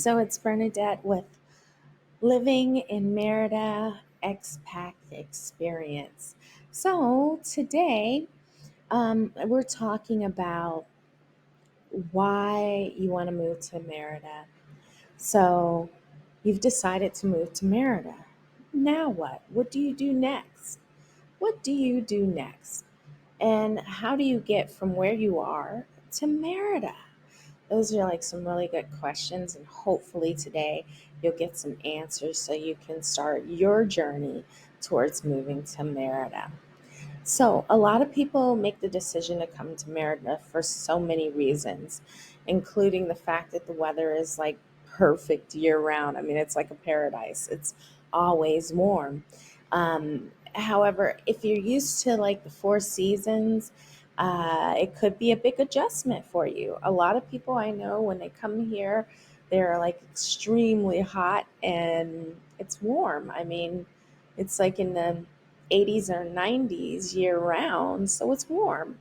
So it's Bernadette with Living in Merida Expat Experience. So today we're talking about why you want to move to Merida. So you've decided to move to Merida. Now what? What do you do next? What do you do next? And how do you get from where you are to Merida? Those are like some really good questions, and hopefully today you'll get some answers so you can start your journey towards moving to Merida. So, a lot of people make the decision to come to Merida for so many reasons, including the fact that the weather is like perfect year round. I mean, it's like a paradise, it's always warm. However, if you're used to like the four seasons, it could be a big adjustment for you. A lot of people I know, when they come here, they're like extremely hot and it's warm. I mean, it's like in the 80s or 90s year round, so it's warm.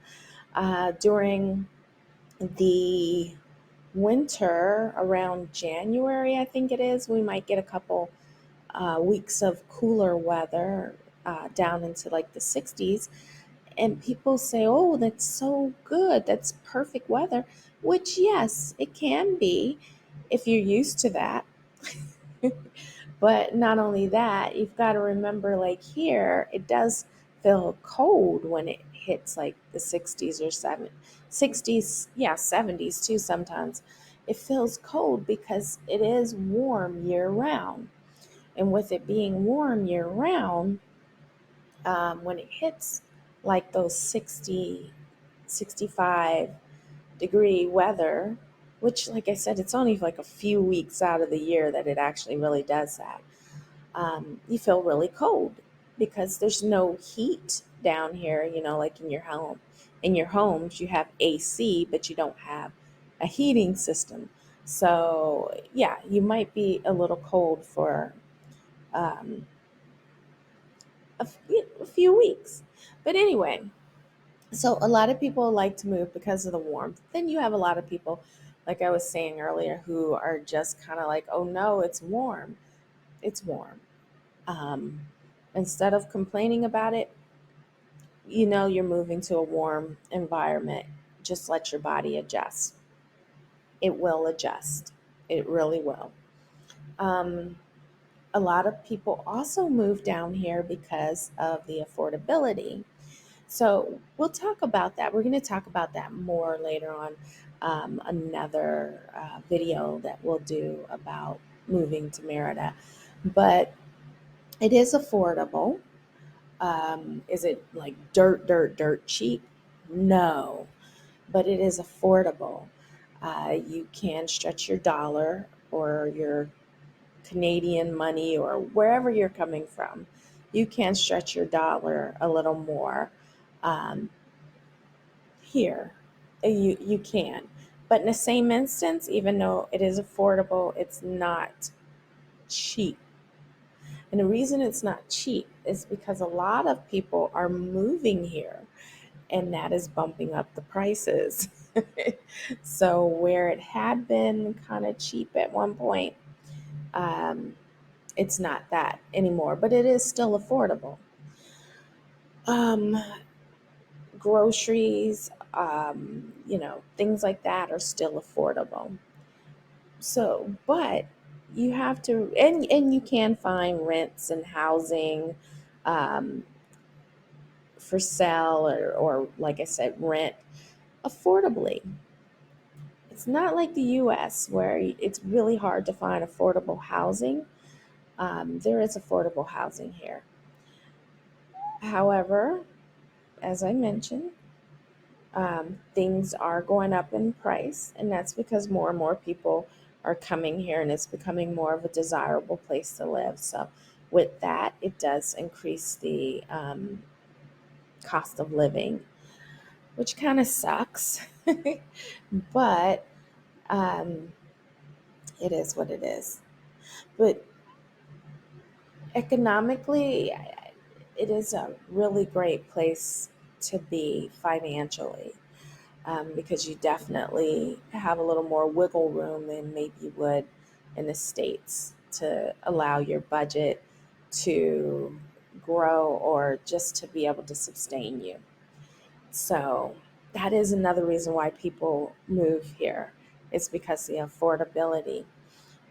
During the winter, around January, I think it is, we might get a couple weeks of cooler weather down into like the 60s. And people say, oh, that's so good. That's perfect weather, which, yes, it can be if you're used to that. But not only that, you've got to remember, like here, it does feel cold when it hits like the 60s or 60s, yeah, 70s too sometimes. It feels cold because it is warm year round. And with it being warm year round, when it hits like those 60, 65-degree weather, which, like I said, it's only like a few weeks out of the year that it actually really does that. You feel really cold because there's no heat down here, like in your home. In your homes, you have AC, but you don't have a heating system. So, yeah, you might be a little cold for um, a few weeks. But anyway, so a lot of people like to move because of the warmth. Then you have a lot of people, like I was saying earlier, who are just kind of like, oh no, it's warm. It's warm. Um, Instead of complaining about it, you're moving to a warm environment. Just let your body adjust. It will adjust. It really will. Um, a lot of people also move down here because of the affordability. So we'll talk about that. We're going to talk about that more later on. Another video that we'll do about moving to Merida. But it is affordable. Is it like dirt cheap? No, but it is affordable. You can stretch your dollar or your Canadian money or wherever you're coming from. You can stretch your dollar a little more um, here. You can. But in the same instance, even though it is affordable, it's not cheap. And the reason it's not cheap is because a lot of people are moving here and that is bumping up the prices. So, where it had been kind of cheap at one point, um, it's not that anymore, but it is still affordable. Um, Groceries, things like that are still affordable. So, but you have to, and you can find rents and housing um, for sale or, like I said, rent affordably. It's not like the US where it's really hard to find affordable housing. There is affordable housing here. However, as I mentioned, things are going up in price, and that's because more and more people are coming here and it's becoming more of a desirable place to live. So, with that, it does increase the cost of living, which kind of sucks, but um, it is what it is. But economically, it is a really great place to be financially. Because you definitely have a little more wiggle room than maybe you would in the States to allow your budget to grow or just to be able to sustain you. So that is another reason why people move here. It's because the affordability.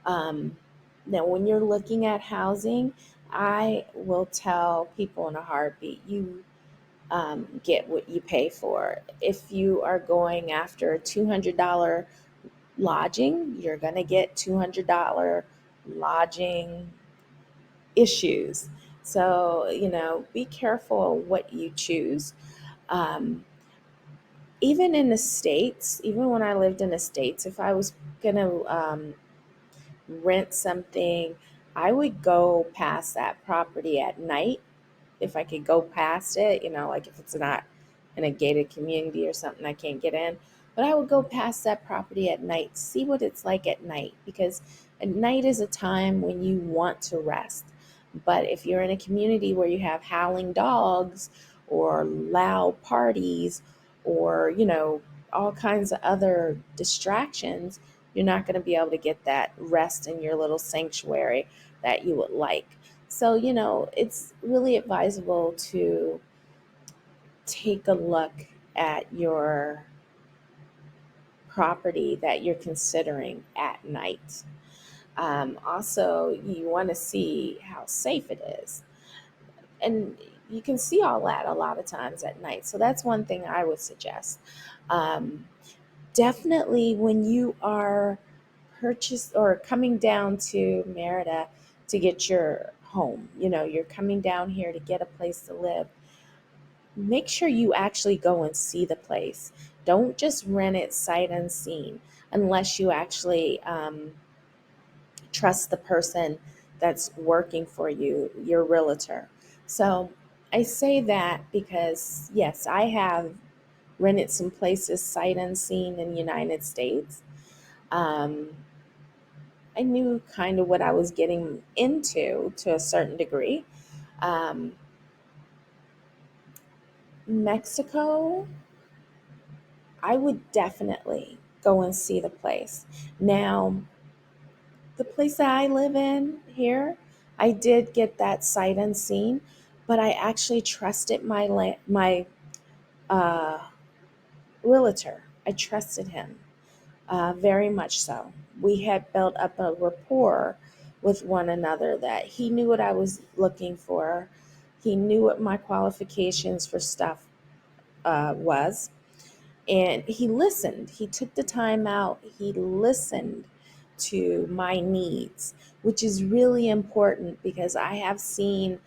Um, Now, when you're looking at housing, I will tell people in a heartbeat, you get what you pay for. If you are going after a $200 lodging, you're going to get $200 lodging issues. So, be careful what you choose. Um, Even in the States, even when I lived in the States, if I was going to rent something, I would go past that property at night if I could go past it, like if it's not in a gated community or something I can't get in. But I would go past that property at night, see what it's like at night, because at night is a time when you want to rest. But if you're in a community where you have howling dogs or loud parties or, all kinds of other distractions, you're not going to be able to get that rest in your little sanctuary that you would like. So, it's really advisable to take a look at your property that you're considering at night. Also, you want to see how safe it is. And you can see all that a lot of times at night. So, that's one thing I would suggest. Um, Definitely, when you are purchased or coming down to Merida to get your home, you're coming down here to get a place to live, make sure you actually go and see the place. Don't just rent it sight unseen unless you actually trust the person that's working for you, your realtor. So I say that because, yes, I have rented some places sight unseen in the United States. Um, I knew kind of what I was getting into to a certain degree. Um, Mexico, I would definitely go and see the place. Now, the place that I live in here, I did get that sight unseen, but I actually trusted my uh, realtor. I trusted him very much so. We had built up a rapport with one another that he knew what I was looking for. He knew what my qualifications for stuff was. And he listened. He took the time out. He listened to my needs, which is really important because I have seen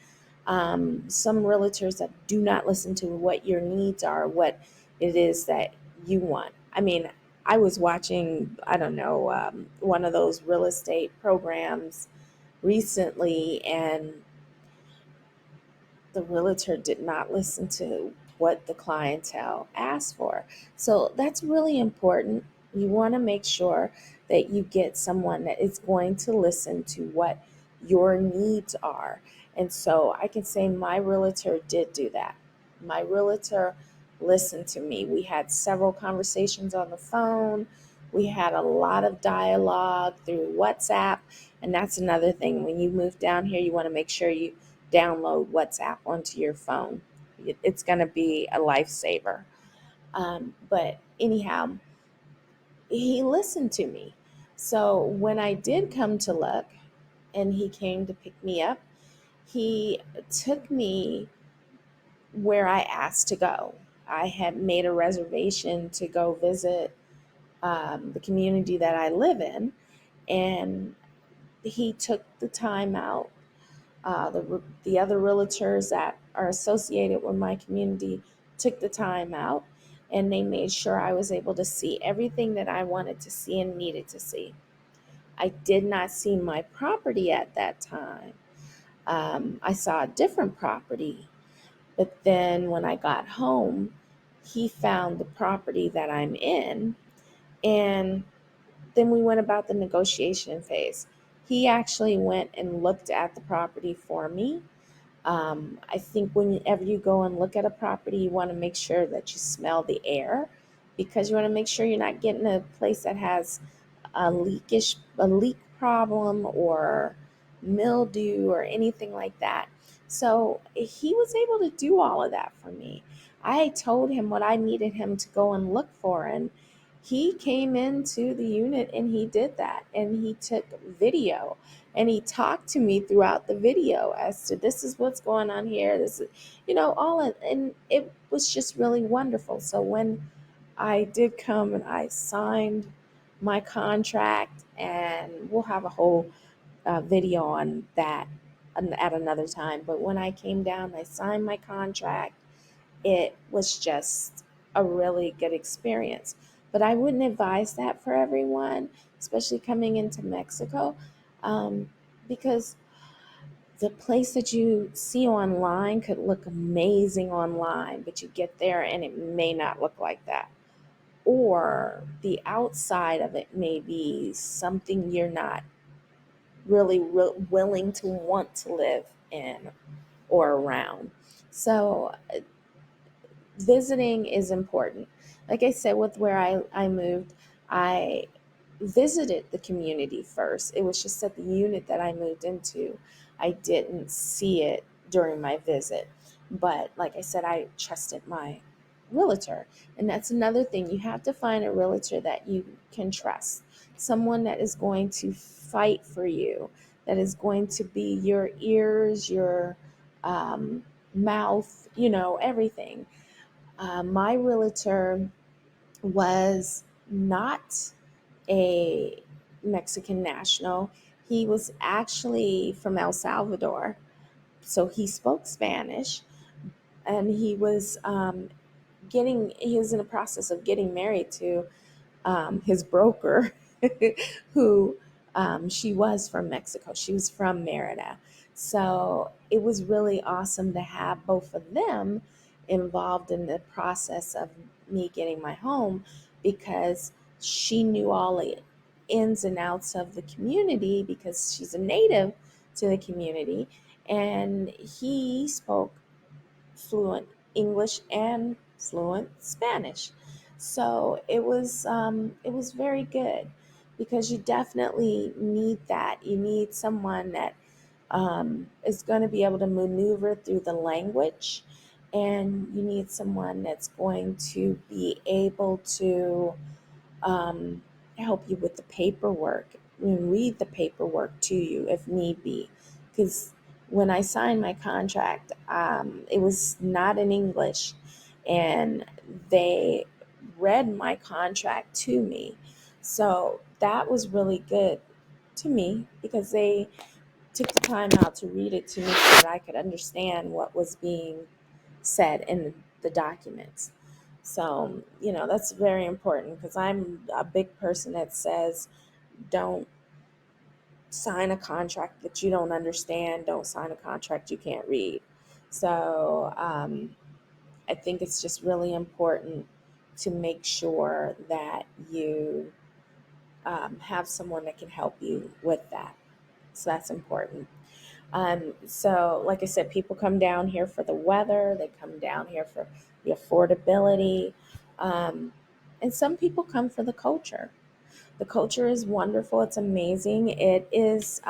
some realtors that do not listen to what your needs are, what it is that you want. I mean, I was watching, I don't know, one of those real estate programs recently, and the realtor did not listen to what the clientele asked for. So that's really important. You want to make sure that you get someone that is going to listen to what your needs are. And so I can say my realtor did do that. My realtor listened to me. We had several conversations on the phone. We had a lot of dialogue through WhatsApp. And that's another thing. When you move down here, you want to make sure you download WhatsApp onto your phone. It's going to be a lifesaver. But anyhow, he listened to me. So when I did come to look and he came to pick me up, he took me where I asked to go. I had made a reservation to go visit the community that I live in, and he took the time out. The other realtors that are associated with my community took the time out, and they made sure I was able to see everything that I wanted to see and needed to see. I did not see my property at that time. I saw a different property, but then when I got home, he found the property that I'm in, and then we went about the negotiation phase. He actually went and looked at the property for me. I think whenever you go and look at a property, you want to make sure that you smell the air, because you want to make sure you're not getting a place that has a leak problem or mildew or anything like that. So he was able to do all of that for me. I told him what I needed him to go and look for, and he came into the unit and he did that. And he took video and he talked to me throughout the video as to this is what's going on here. This is, all of, and it was just really wonderful. So when I did come and I signed my contract, and we'll have a whole video on that at another time. But when I came down, I signed my contract. It was just a really good experience. But I wouldn't advise that for everyone, especially coming into Mexico, um, because the place that you see online could look amazing online, but you get there and it may not look like that. Or the outside of it may be something you're not really willing to want to live in or around. So visiting is important. Like I said, with where I moved, I visited the community first. It was just at the unit that I moved into. I didn't see it during my visit. But like I said, I trusted my realtor. And that's another thing. You have to find a realtor that you can trust, someone that is going to fight for you, that is going to be your ears, your um, mouth, everything. My realtor was not a Mexican national. He was actually from El Salvador. So he spoke Spanish, and he was in the process of getting married to his broker, who she was from Mexico. She was from Merida. So it was really awesome to have both of them involved in the process of me getting my home, because she knew all the ins and outs of the community because she's a native to the community. And he spoke fluent English and fluent Spanish. So it was very good, because you definitely need that. You need someone that is going to be able to maneuver through the language, and you need someone that's going to be able to um, help you with the paperwork and read the paperwork to you if need be. Because when I signed my contract, it was not in English, and they read my contract to me. So that was really good to me, because they took the time out to read it to me so that I could understand what was being said in the documents. So, that's very important, because I'm a big person that says don't sign a contract that you don't understand, don't sign a contract you can't read. So, I think it's just really important to make sure that you have someone that can help you with that. So, that's important. So, like I said, people come down here for the weather, they come down here for the affordability, um, and some people come for the culture. The culture is wonderful, it's amazing. It is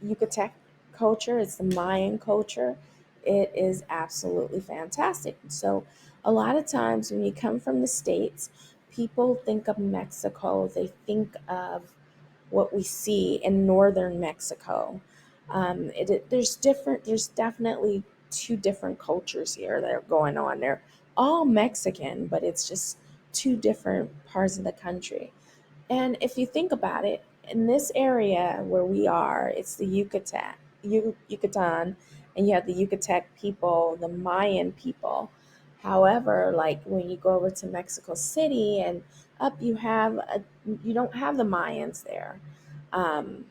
Yucatec culture, it's the Mayan culture. It is absolutely fantastic. So, a lot of times when you come from the States, people think of Mexico, they think of what we see in northern Mexico. There's definitely two different cultures here that are going on. They're all Mexican, but it's just two different parts of the country. And if you think about it, in this area where we are, it's the Yucatan, and you have the Yucatec people, the Mayan people. However, like when you go over to Mexico City and up, you don't have the Mayans there. Um,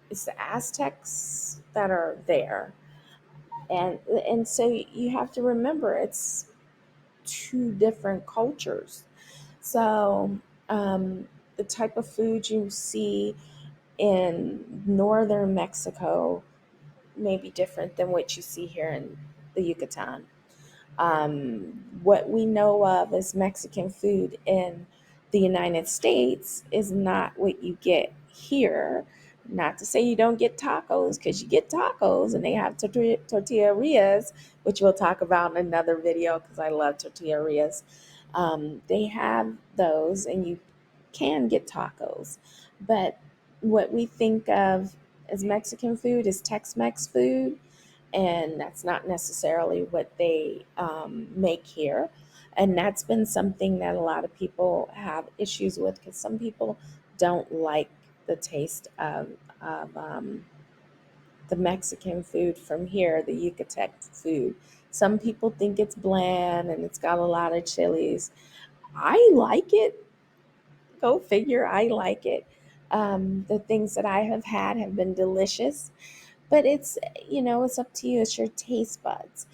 it's the Aztecs that are there, and so you have to remember it's two different cultures. So the type of food you see in northern Mexico may be different than what you see here in the Yucatan. What we know of as Mexican food in the United States is not what you get here. Not to say you don't get tacos, because you get tacos and they have tortillerias, which we'll talk about in another video because I love tortillerias. They have those, and you can get tacos. But what we think of as Mexican food is Tex Mex food, and that's not necessarily what they make here. And that's been something that a lot of people have issues with, because some people don't like the taste of the Mexican food from here, the Yucatec food. Some people think it's bland and it's got a lot of chilies. I like it. Go figure, I like it. The things that I have had have been delicious, but it's up to you. It's your taste buds.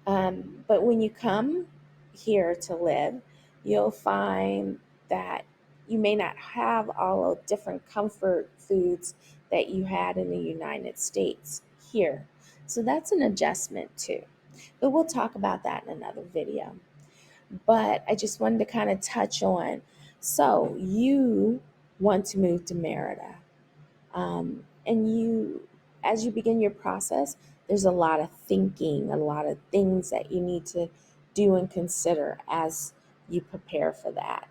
But when you come here to live, you'll find that you may not have all of different comfort foods that you had in the United States here. So that's an adjustment too. But we'll talk about that in another video. But I just wanted to kind of touch on. So you want to move to Merida. And as you begin your process, there's a lot of thinking, a lot of things that you need to do and consider as you prepare for that.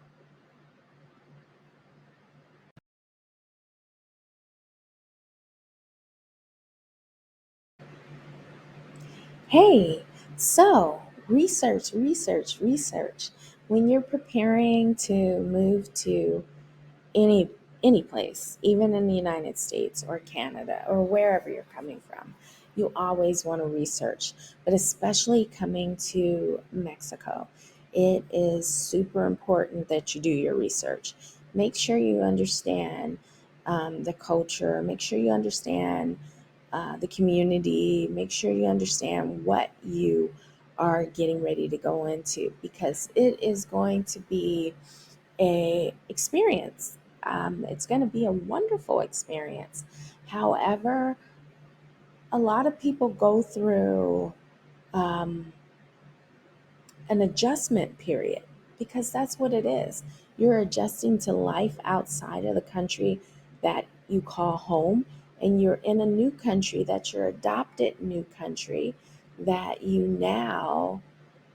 Hey, so research, research, research. When you're preparing to move to any any place, even in the United States or Canada or wherever you're coming from, you always want to research, but especially coming to Mexico, it is super important that you do your research. Make sure you understand the culture. Make sure you understand the community. Make sure you understand what you are getting ready to go into, because it is going to be a experience. It's going to be a wonderful experience. However, a lot of people go through um, an adjustment period, because that's what it is. You're adjusting to life outside of the country that you call home, and you're in a new country, that's your adopted new country, that you now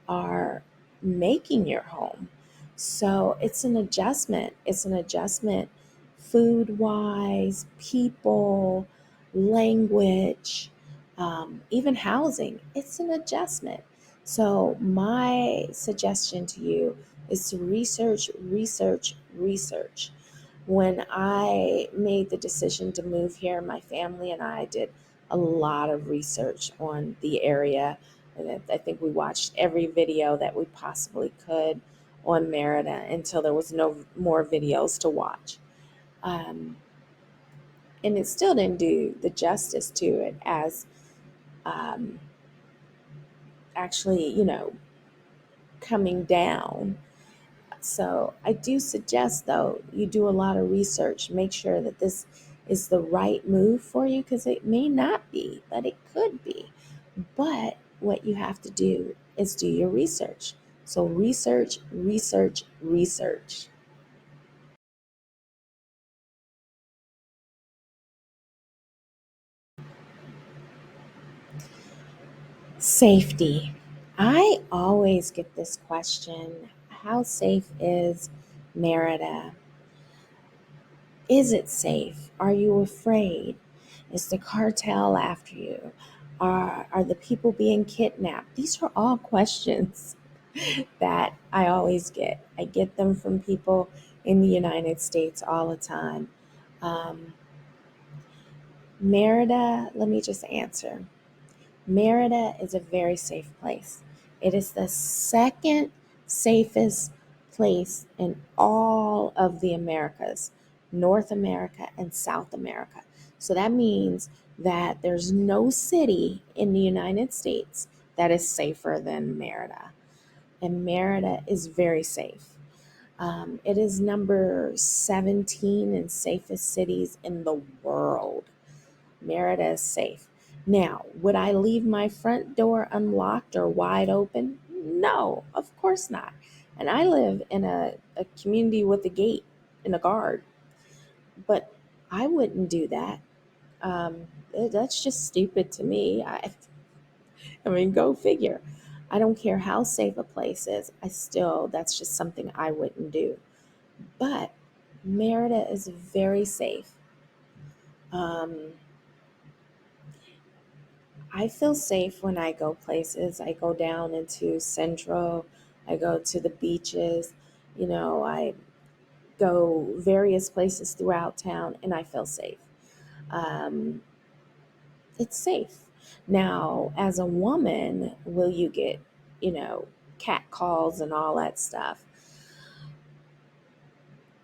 are making your home. So it's an adjustment. It's an adjustment food wise, people, language, even housing. It's an adjustment. So, my suggestion to you is to research, research, research. When I made the decision to move here, my family and I did a lot of research on the area. And I think we watched every video that we possibly could on Merida until there was no more videos to watch. Um, and it still didn't do the justice to it as um, actually, coming down. So I do suggest, though, you do a lot of research. Make sure that this is the right move for you, because it may not be, but it could be. But what you have to do is do your research. So research, research, research. Safety. I always get this question: how safe is Merida? Is it safe? Are you afraid? Is the cartel after you? Are the people being kidnapped? These are all questions that I always get. I get them from people in the United States all the time. Um, Merida, let me just answer. Merida is a very safe place. It is the second safest place in all of the Americas, North America and South America. So that means that there's no city in the United States that is safer than Merida. And Merida is very safe. It is number 17 in safest cities in the world. Merida is safe. Now, would I leave my front door unlocked or wide open? No, of course not. And I live in a community with a gate and a guard. But I wouldn't do that. That's just stupid to me. I mean, go figure. I don't care how safe a place is. That's just something I wouldn't do. But Merida is very safe. Um, I feel safe when I go places. I go down into Central, I go to the beaches, I go various places throughout town and I feel safe. Um, it's safe. Now, as a woman, will you get, you know, cat calls and all that stuff?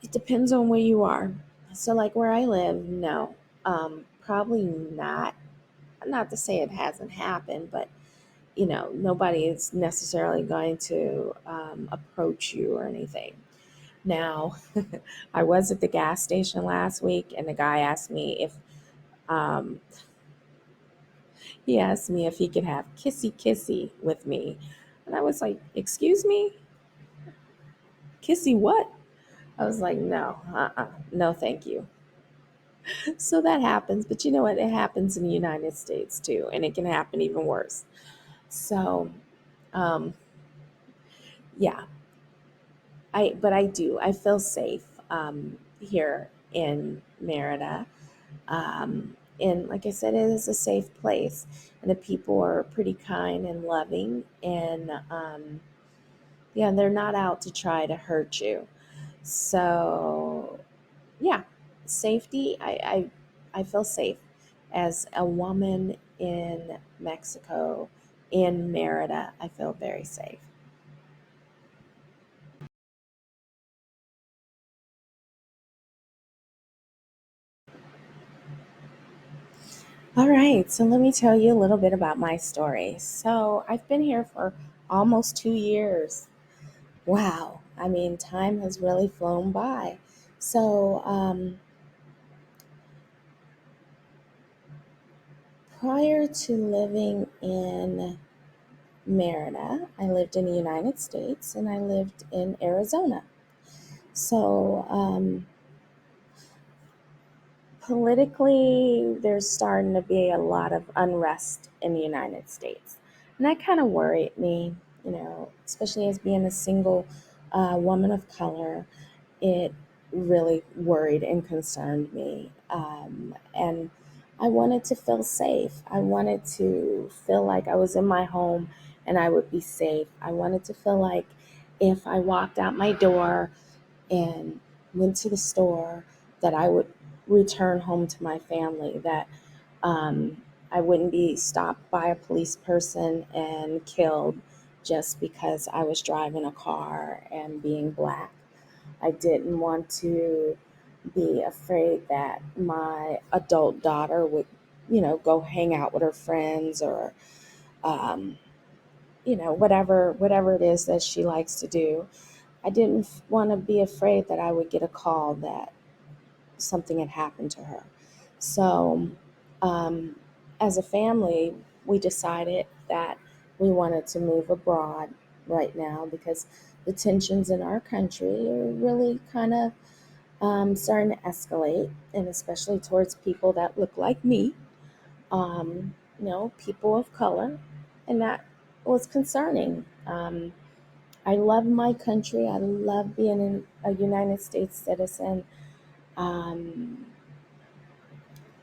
It depends on where you are. So, like where I live, no, probably not. Not to say it hasn't happened, but nobody is necessarily going to approach you or anything. Now, I was at the gas station last week, and the guy asked me if um, he asked me if he could have kissy kissy with me, and I was like, "Excuse me, kissy what?" I was like, "No, no, thank you." So that happens, but you know what? It happens in the United States too, and it can happen even worse. So, um, yeah, I feel safe here in Merida. And like I said, it is a safe place, and the people are pretty kind and loving, and yeah, they're not out to try to hurt you. So yeah, safety. I feel safe as a woman in Mexico, in Merida. I feel very safe. All right, so let me tell you a little bit about my story. So I've been here for almost 2 years. Wow, I mean, time has really flown by. So prior to living in Merida, I lived in the United States and I lived in Arizona. So politically, there's starting to be a lot of unrest in the United States. And that kind of worried me, especially as being a single woman of color. It really worried and concerned me. And I wanted to feel safe. I wanted to feel like I was in my home and I would be safe. I wanted to feel like if I walked out my door and went to the store, that I would return home to my family, that I wouldn't be stopped by a police person and killed just because I was driving a car and being black. I didn't want to be afraid that my adult daughter would, go hang out with her friends or, um, whatever it is that she likes to do. I didn't want to be afraid that I would get a call that something had happened to her. So, um, as a family, we decided that we wanted to move abroad right now because the tensions in our country are really kind of starting to escalate, and especially towards people that look like me, people of color, and that was concerning. I love my country. I love being a United States citizen. Um,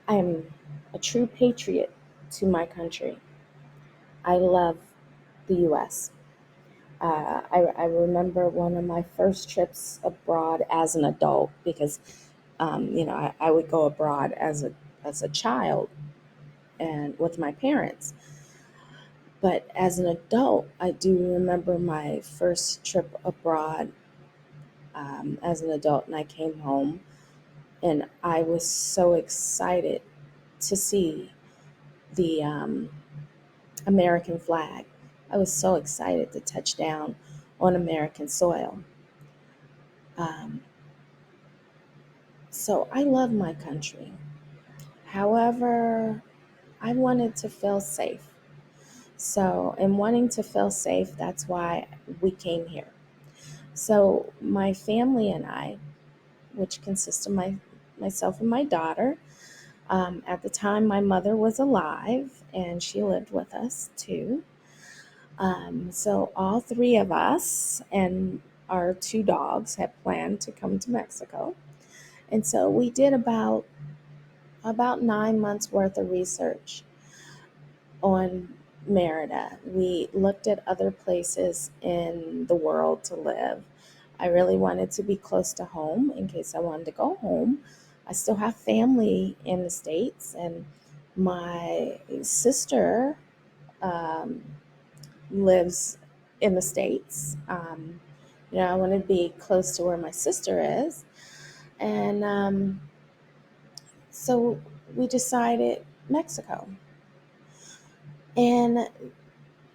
I am a true patriot to my country. I love the U.S. I remember one of my first trips abroad as an adult because, I would go abroad as a child and with my parents. But as an adult, I do remember my first trip abroad as an adult, and I came home and I was so excited to see the American flag. I was so excited to touch down on American soil. Um, so I love my country. However, I wanted to feel safe. So, in wanting to feel safe, that's why we came here. So, my family and I, which consists of my myself and my daughter. At the time, my mother was alive and she lived with us too. So all three of us and our two dogs had planned to come to Mexico. And so we did about 9 months worth of research on Merida. We looked at other places in the world to live. I really wanted to be close to home in case I wanted to go home. I still have family in the States, and my sister um, lives in the States. I want to be close to where my sister is. And so we decided Mexico. And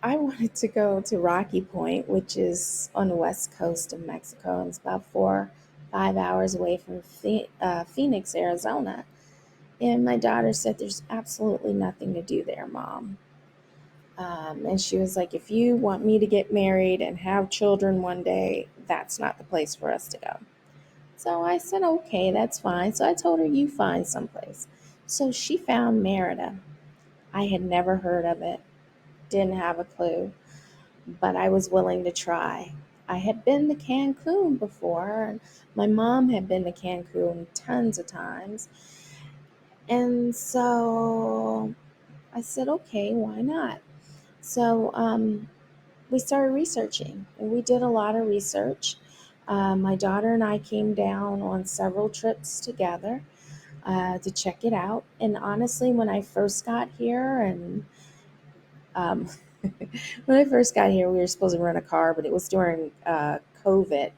I wanted to go to Rocky Point, which is on the west coast of Mexico, and it's about 5 hours away from Phoenix, Arizona. And my daughter said, "There's absolutely nothing to do there, Mom." And she was like, "If you want me to get married and have children one day, that's not the place for us to go." So I said, "Okay, that's fine." So I told her, "You find someplace." So she found Merida. I had never heard of it, didn't have a clue, but I was willing to try. I had been to Cancun before, and my mom had been to Cancun tons of times. And so I said, "Okay, why not?" So we started researching, and we did a lot of research. My daughter and I came down on several trips together to check it out. And honestly, when I first got here, and um, when I first got here, we were supposed to rent a car, but it was during COVID,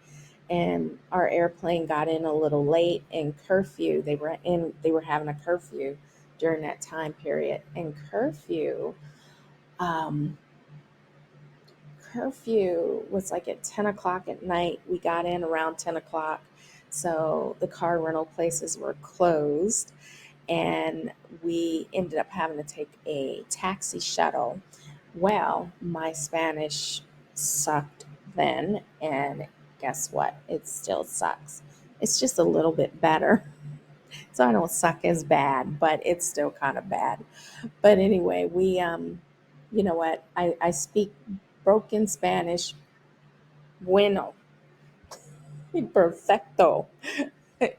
and our airplane got in a little late. And curfew, they were having a curfew during that time period, and Um, curfew was like at 10 o'clock at night. We got in around 10 o'clock. So the car rental places were closed. And we ended up having to take a taxi shuttle. Well, my Spanish sucked then. And guess what? It still sucks. It's just a little bit better. So I don't suck as bad, but it's still kind of bad. But anyway, you know what? I speak broken Spanish, bueno, perfecto,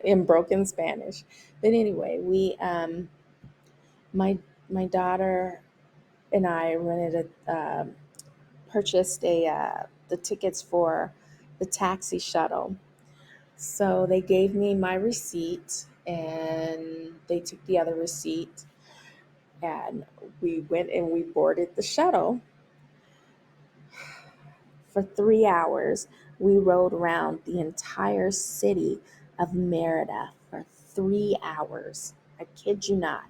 in broken Spanish. But anyway, my my daughter and I purchased the tickets for the taxi shuttle. So they gave me my receipt, and they took the other receipt, and we went and we boarded the shuttle. For 3 hours, we rode around the entire city of Merida for 3 hours. I kid you not.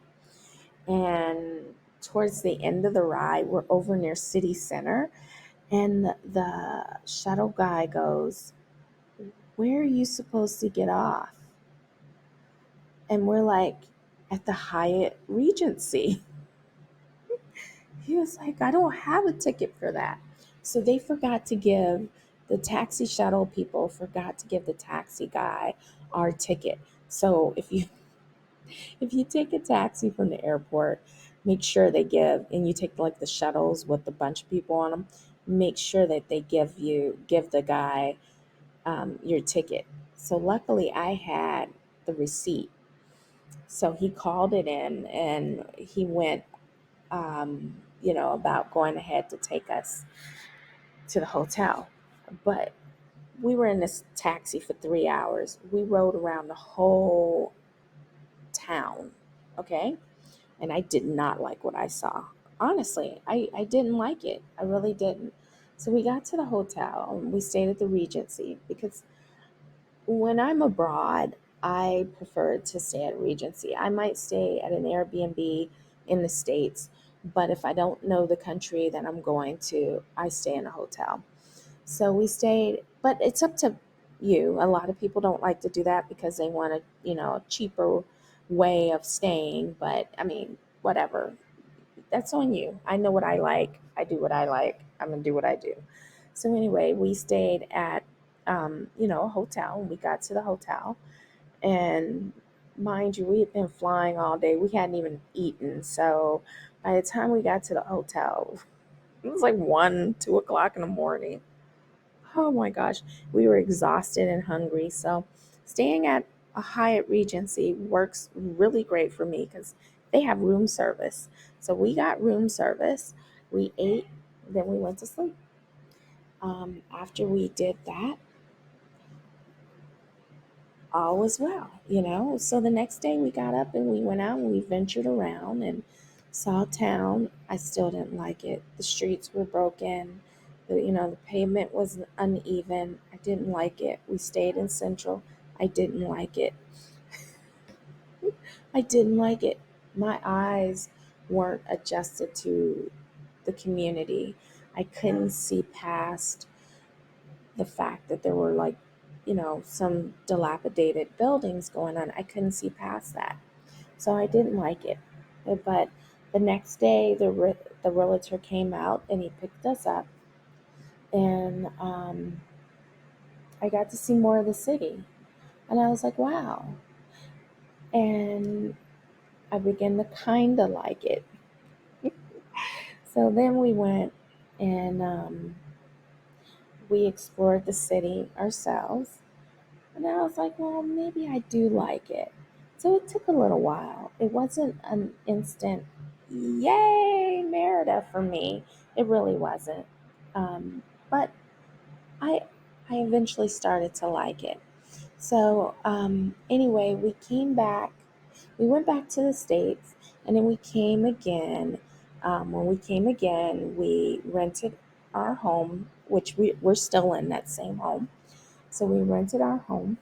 And towards the end of the ride, we're over near City Center, and the shuttle guy goes, "Where are you supposed to get off?" And we're like, "At the Hyatt Regency." He was like, "I don't have a ticket for that." So they forgot to give the taxi shuttle people forgot to give the taxi guy our ticket. So if you take a taxi from the airport, make sure they give, and you take like the shuttles with a bunch of people on them, make sure that they give the guy your ticket. So luckily I had the receipt. So he called it in, and he went about going ahead to take us to the hotel. But we were in this taxi for 3 hours. We rode around the whole town, okay? And I did not like what I saw. Honestly, I didn't like it. I really didn't. So we got to the hotel and we stayed at the Regency because when I'm abroad, I prefer to stay at Regency. I might stay at an Airbnb in the States, but if I don't know the country that I'm going to, I stay in a hotel. So we stayed, but it's up to you. A lot of people don't like to do that because they want a cheaper way of staying, but I mean, whatever. That's on you. I know what I like. I do what I like. I'm going to do what I do. So anyway, we stayed at a hotel. We got to the hotel, and mind you, we had been flying all day. We hadn't even eaten. So by the time we got to the hotel, it was like 1, 2 o'clock in the morning. Oh my gosh, we were exhausted and hungry. So, staying at a Hyatt Regency works really great for me because they have room service. So, we got room service, we ate, then we went to sleep. After we did that, all was well. So, the next day we got up and we went out and we ventured around and saw town. I still didn't like it. The streets were broken. The pavement was uneven. I didn't like it. We stayed in Central. I didn't like it. I didn't like it. My eyes weren't adjusted to the community. I couldn't see past the fact that there were some dilapidated buildings going on. I couldn't see past that. So I didn't like it. But the next day, the realtor came out and he picked us up, and I got to see more of the city. And I was like, wow. And I began to kind of like it. So then we went and we explored the city ourselves. And I was like, well, maybe I do like it. So it took a little while. It wasn't an instant, yay, Merida for me. It really wasn't. But I, I eventually started to like it. So anyway, we came back. We went back to the States, and then we came again. When we came again, we rented our home, which we're still in that same home. So we rented our home,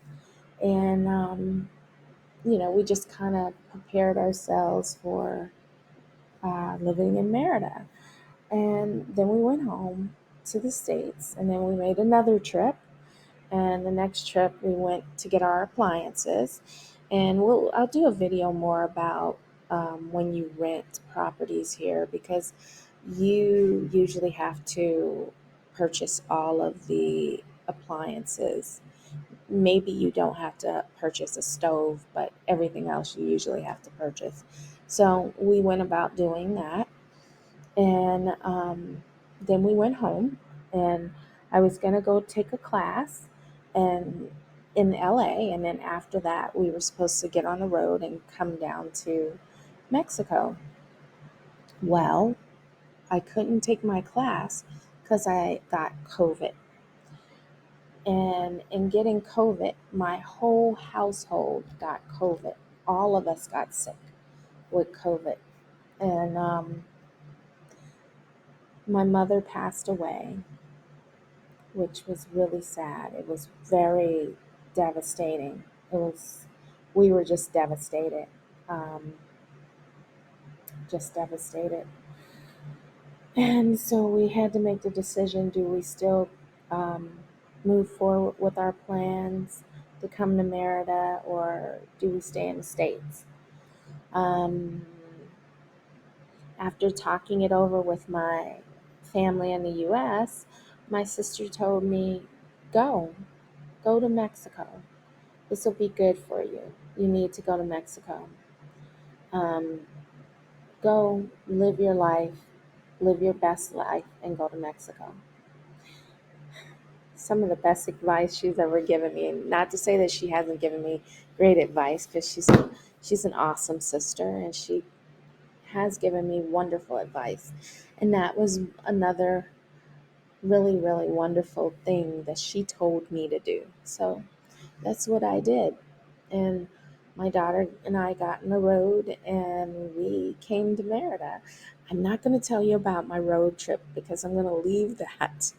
and we just kind of prepared ourselves for living in Merida. And then we went home to the States, and then we made another trip. And the next trip, we went to get our appliances. And I'll do a video more about when you rent properties here, because you usually have to purchase all of the appliances. Maybe you don't have to purchase a stove, but everything else you usually have to purchase. So we went about doing that. And then we went home, and I was going to go take a class and in LA. And then after that, we were supposed to get on the road and come down to Mexico. Well, I couldn't take my class because I got COVID. And in getting COVID, my whole household got COVID. All of us got sick with COVID. And my mother passed away, which was really sad. It was very devastating. We were just devastated. Um, just devastated. And so we had to make the decision, do we still um, move forward with our plans to come to Merida, or do we stay in the States? Um, After talking it over with my family in the US, my sister told me, go, go to Mexico. This will be good for you. You need to go to Mexico. Um, Go live your life, live your best life, and go to Mexico. Some of the best advice she's ever given me. And not to say that she hasn't given me great advice, because she's an awesome sister, and she has given me wonderful advice. And that was another really, really wonderful thing that she told me to do. So that's what I did. And my daughter and I got on the road and we came to Merida. I'm not going to tell you about my road trip because I'm going to leave that.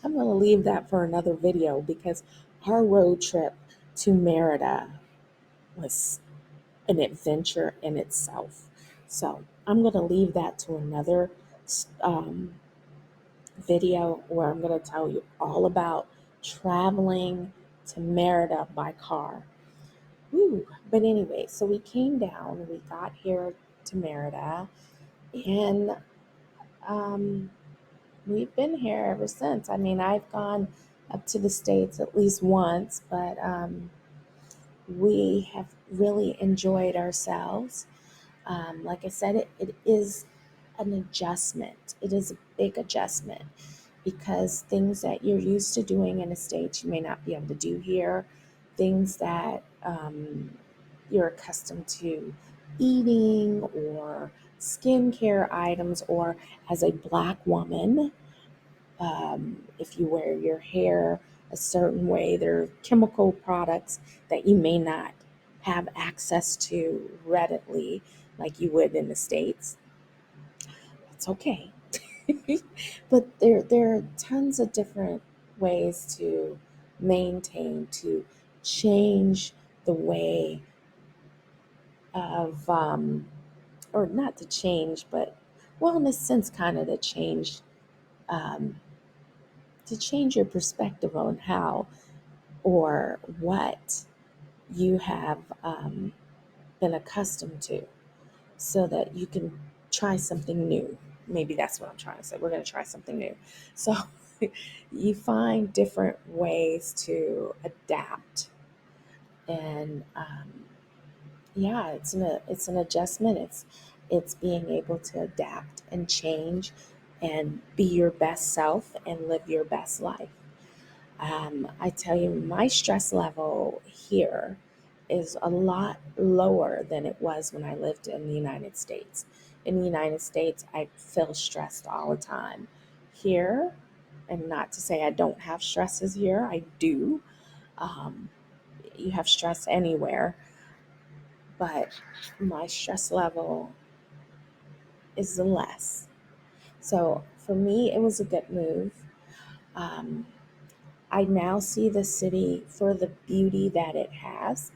I'm going to leave that for another video, because our road trip to Merida was an adventure in itself. So I'm going to leave that to another um, video where I'm going to tell you all about traveling to Merida by car. Woo. But anyway, so we came down, we got here to Merida, and um, we've been here ever since. I mean, I've gone up to the States at least once, but We have really enjoyed ourselves. Like I said, it is an adjustment. It is a big adjustment because things that you're used to doing in the States, you may not be able to do here. Things that you're accustomed to eating, or skincare items, or as a Black woman, if you wear your hair a certain way, there are chemical products that you may not have access to readily like you would in the States. It's okay. But there are tons of different ways to maintain, to change the way of, or not to change, but well, in a sense, kind of um, to change your perspective on how or what you have been accustomed to, so that you can try something new. Maybe that's what I'm trying to say. We're going to try something new. So you find different ways to adapt. And yeah, it's an adjustment. It's being able to adapt and change and be your best self and live your best life. I tell you, my stress level here is a lot lower than it was when I lived in the United States. In the United States, I feel stressed all the time. Here, and not to say I don't have stresses here, I do. Um, you have stress anywhere, but my stress level is less. So for me, it was a good move. Um, I now see the city for the beauty that it has.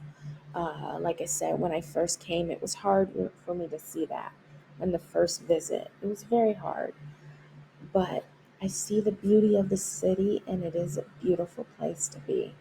Like I said, when I first came, it was hard for me to see that. On the first visit, it was very hard. But I see the beauty of the city, and it is a beautiful place to be.